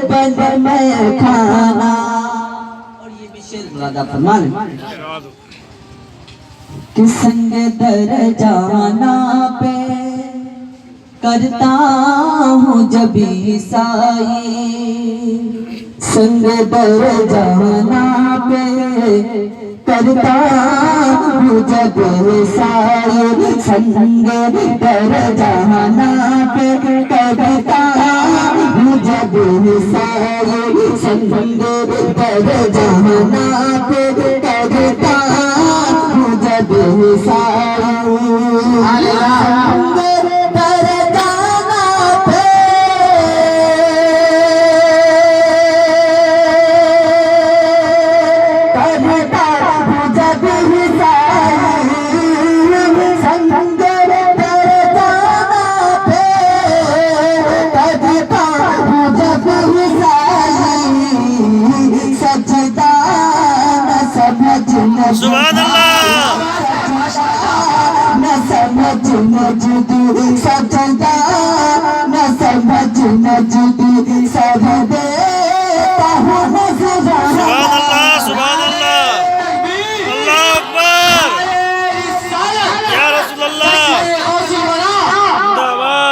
बन मैं खाना। और ये भी शेर मुरादा फरमान कि संग दर जाना पे करता हूँ जब साई, संग दर जाना पे करता हूँ जब साई, संग दर जाना पे करता हूँ जब साई, संग दर जाना पे करता हूँ जब साई। सुभान अल्लाह। न समझ मजदी सजदा, न समझ मजदी सब देता हूँ नज़राना। सुभान अल्लाह, सुभान अल्लाह, अल्लाह अकबर, या रसूल अल्लाह, जिंदाबाद,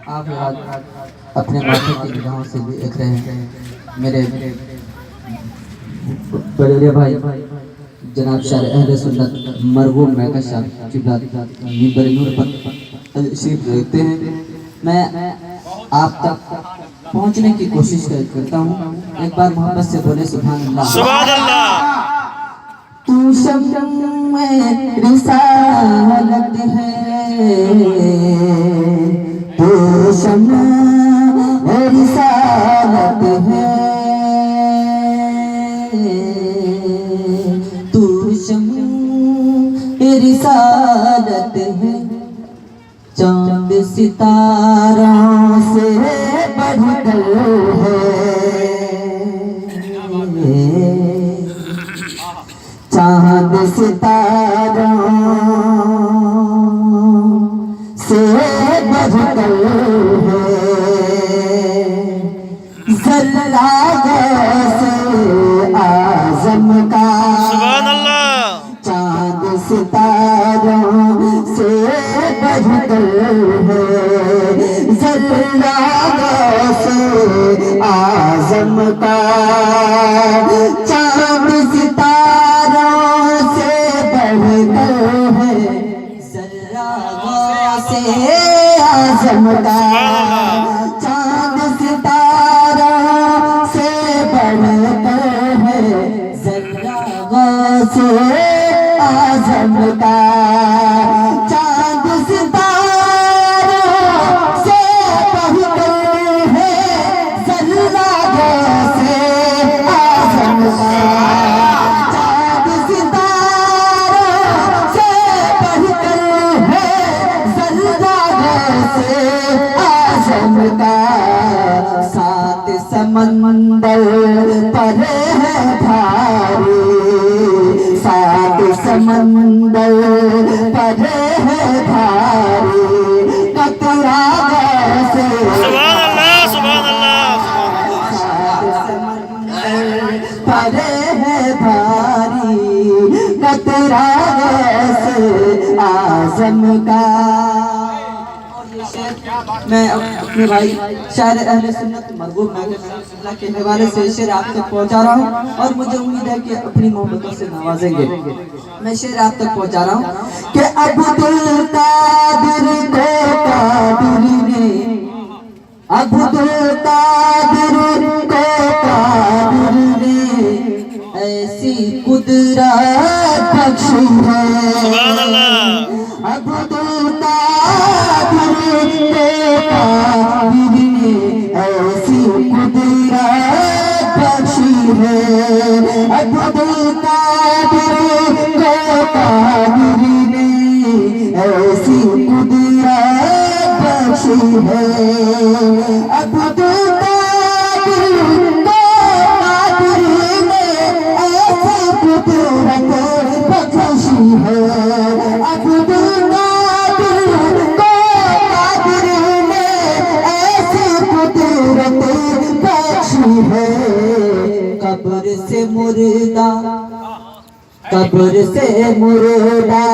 आप अपने माथे की निगाहों से देख रहे हैं मेरे बड़े भाई जनाब शायर अहले सुन्नत मरहूम महकश साहब किबला मिंबर नूर पर तशरीफ रखते हैं। मैं आप तक पहुंचने की कोशिश करता हूं। एक बार मोहब्बत से बोले सुभान अल्लाह, सुभान अल्लाह। तू शम्मे रिसालत है, तू शम्मे रिसालत है, तू शम्मे रिसालत है, चांद सितारों से बढ़कर है, चांद सितारों से बढ़कर है, जर्रा से आज़म का सुभान अल्लाह। चांद सितारों से बढ़कर है, जर्रा से आज़म का चांद सितारों से बढ़कर है, जर्रा से आज़म का चांद सितारों से बढ़कर है, जर्रा से आज़म का चांद सितारों से बढ़कर है, जर्रा से आज़म का चांद सितारों से बढ़कर है, जर्रा से आज़म का सात समंदर पर है भारी, सात समंदर पर है भारी, कतरा से सुभान अल्लाह, सुभान अल्लाह। सात समंदर पर है भारी, कतरा से आज़म का। मैं अपने भाई शायर अहले सुन्नत मरहूम महकश के हवाले से शेर आप तक पहुंचा रहा हूं और मुझे उम्मीद है कि अपनी मोहब्बतों से नवाजेंगे। मैं शेर आप तक पहुंचा रहा हूं कि अब्दुल कादिर को कादिर ने, अब्दुल कादिर को कादिर ने ऐसी कुदरत बख्शी है, सुभान अल्लाह। अब्दुल कादिर ने ऐसी कुदरत बख्शी है, अब्दुल कादिर ने ऐसी कुदरत बख्शी है, अब्दुल कादिर ने ऐसी कुदरत कब्र से मुर्दा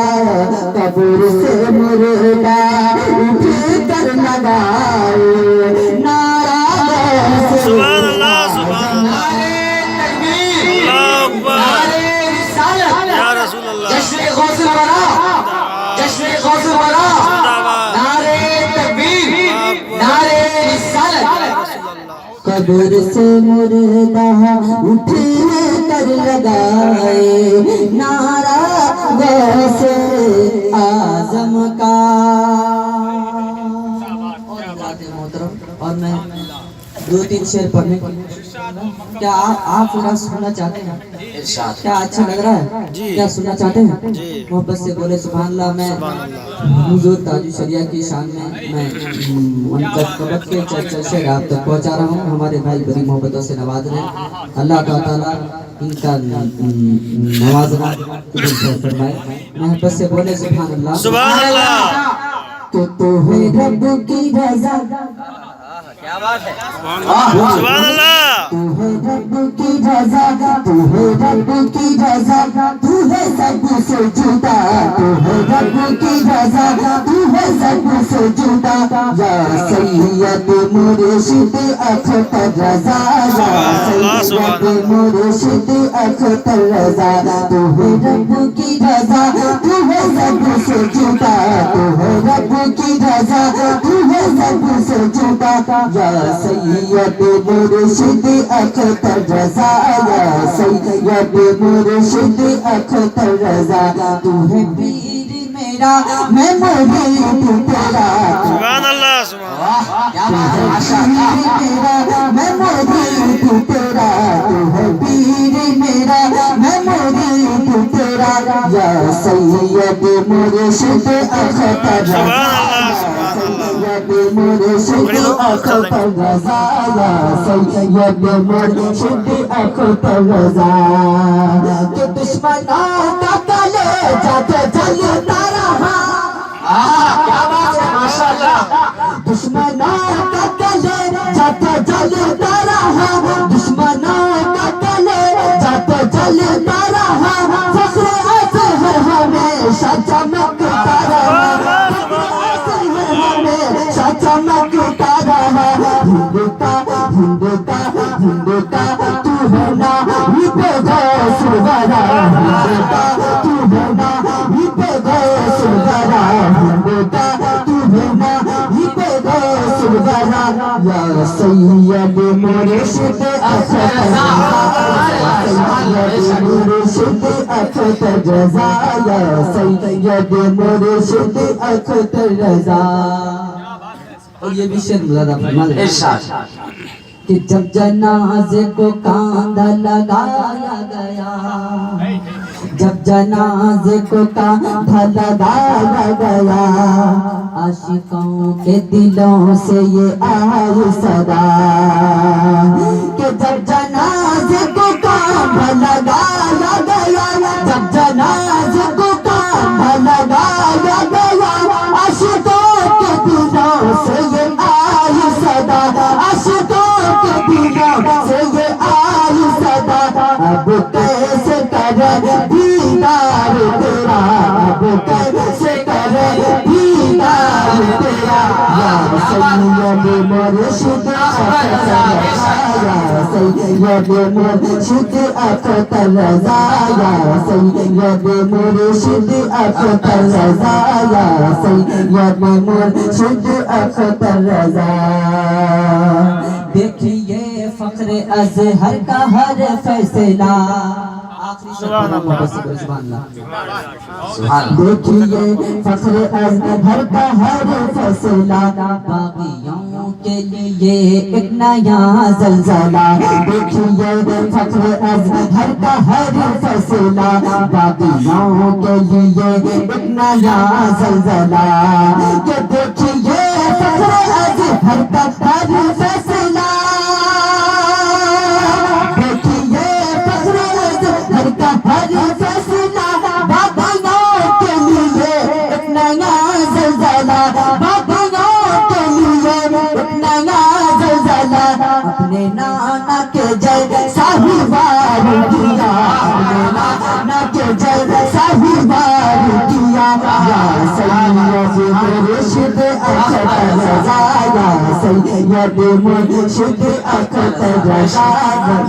उठ कर लगाए नारा गौसे सुभान अल्लाह सुभान अल्लाह अल्लाहु अकबर या रसूल अल्लाह जश्न गौसे वाला जिंदाबाद नारे तकबीर नारे रिसालत कब्र से मुर्दा उठ कर लगाए नारा गौसे आजम का। और मैं 2-3 शेर पढ़ने क्या आप पूरा सुनना चाहते हैं? क्या अच्छा लग रहा है? क्या सुनना चाहते हैं? मोहब्बत से बोले सुभान अल्लाह। मैं हुजूर ताजु शरिया की शान में मैं उनका कबत के चर्चा से आप तक पहुंचा रहा हूँ। हमारे भाई बड़ी मोहब्बतों से नवाज रहे, अल्लाह ताला इनका नवाजना फरमाए। मोहब्बत से बोले सुभान अल्लाह सुभान अल्लाह तो है रब की रज़ा, सुभान अल्लाह तू है रब की रज़ा, तू है रब की रज़ा, तू है सबसे जुदा, तू है रब की रज़ा, तू है सबसे जुदा। या सैयद मुर्शिद अख्तर रज़ा, या सैयद मुर्शिद अख्तर रज़ा, तू है रब की रज़ा, तू है सबसे जुदा, तू है रब की रज़ा, तू है सबसे जुदा। या सैयद मुर्शिद अख्तर रज़ा, या सैयद मुर्शिद अख्तर रज़ा, तू है पीर मेरा मैं मुरीद तेरा, सुभान अल्लाह सुभान क्या बात है पीर मेरा मैं मुरीद तेरा, तू है पीर मेरा मैं मुरीद तेरा। या सैयद मुर्शिद अख्तर रज़ा, सैयद मुर्शिद अख्तर रज़ा, या सैयद मुर्शिद अख्तर रज़ा। कि दुश्मनों का कलेजा जलता रहा, क्या बात है माशाअल्लाह। दुश्मनों का कलेजा जलता रहा, दुश्मनों का कलेजा जलता रहा। फख्र अज़हर हमेशा चमकता रहा, हमेशा चमकता रहा। हिंदुता तू है ना ही पे गौस वरा, हिंदुता तू है ना ही पे गौस वरा, हिंदुता तू है ना ही पे गौस वरा। या सैयद मुर्शिद अख्तर रज़ा, या सैयद मुर्शिद अख्तर रज़ा। और ये भी शेर मुरादा फरमान कि जब जनाजे को कांधा लगाया गया, जब जनाजे को कांधा लगाया गया, आशिकों के दिलों से ये आई सदा कि जब जनाजे को कांधा लगाया गया, जब जनाजे को कांधा लगाया गया, आशिकों के दिलों से ये आई सदा, आशिकों के दिलों से ये आई सदा। अब कैसे करे दीदार तेरा, अब कैसे करे दीदार तेरा। या सैयद मुर्शिद अख्तर रज़ा, या सैयद मुर्शिद अख्तर रज़ा, या सैयद मुर्शिद अख्तर रज़ा, या सैयद मुर्शिद अख्तर रज़ा। देखिए फख्र अज़हर का हर फैसला, सुभान अल्लाह सुभान अल्लाह। देखिए फख्र अज़हर का हर फैसला, बागियों के लिए एक नया ज़लज़ला। देखिए फख्र अज़हर का हर फैसला, बागियों के लिए एक नया ज़लज़ला। कि देखिए फख्र अज़हर का हर फैसला, देखिए फख्र अज़हर का हर फैसला, बागियों के लिए एक नया ज़लज़ला, बागियों के लिए एक नया ज़लज़ला। अपने नाना के जय साहिवार किया, अपने नाना के जय सैयद मुर्शिद अख्तर रज़ा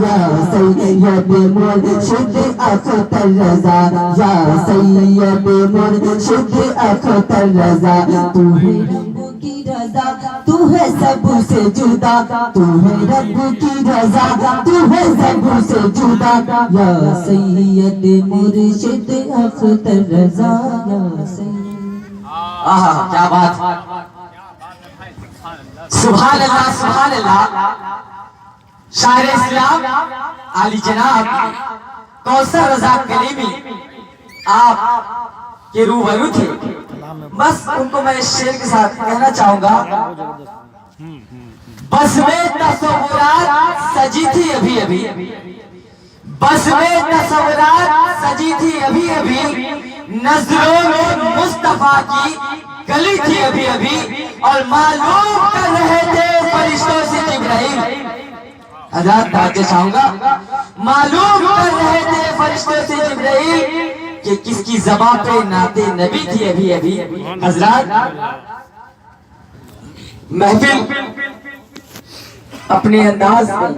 या सैयद मुर्शिद अख्तर रज़ा या सैयद मुर्शिद अख्तर रज़ा तू है रब की रज़ा तू है सबसे जुदा तू है रब की रज़ा तू है सबसे जुदा या सैयद मुर्शिद अख्तर रज़ा या सैयद। आहा क्या बात, सुभान अल्लाह सुभान अल्लाह। शायर इस्लाम आली जनाब कौसर रज़ा कलीमी आप के रूबरू थे। बस उनको मैं इस शेर के साथ कहना चाहूंगा, बस में तस्वुरात सजी थी अभी अभी, बस में तस्वुरात सजी थी अभी अभी, नजरों में मुस्तफा की गली थी अभी अभी, और मालूम कर रहे थे फरिश्तों से जिब्राइल। हज़रात ताज़े चाहूंगा, मालूम कर रहे थे फरिश्तों से जिब्राइल कि किसकी ज़बान पे नाते नबी थी अभी अभी। हज़रात महफिल अपने अंदाज में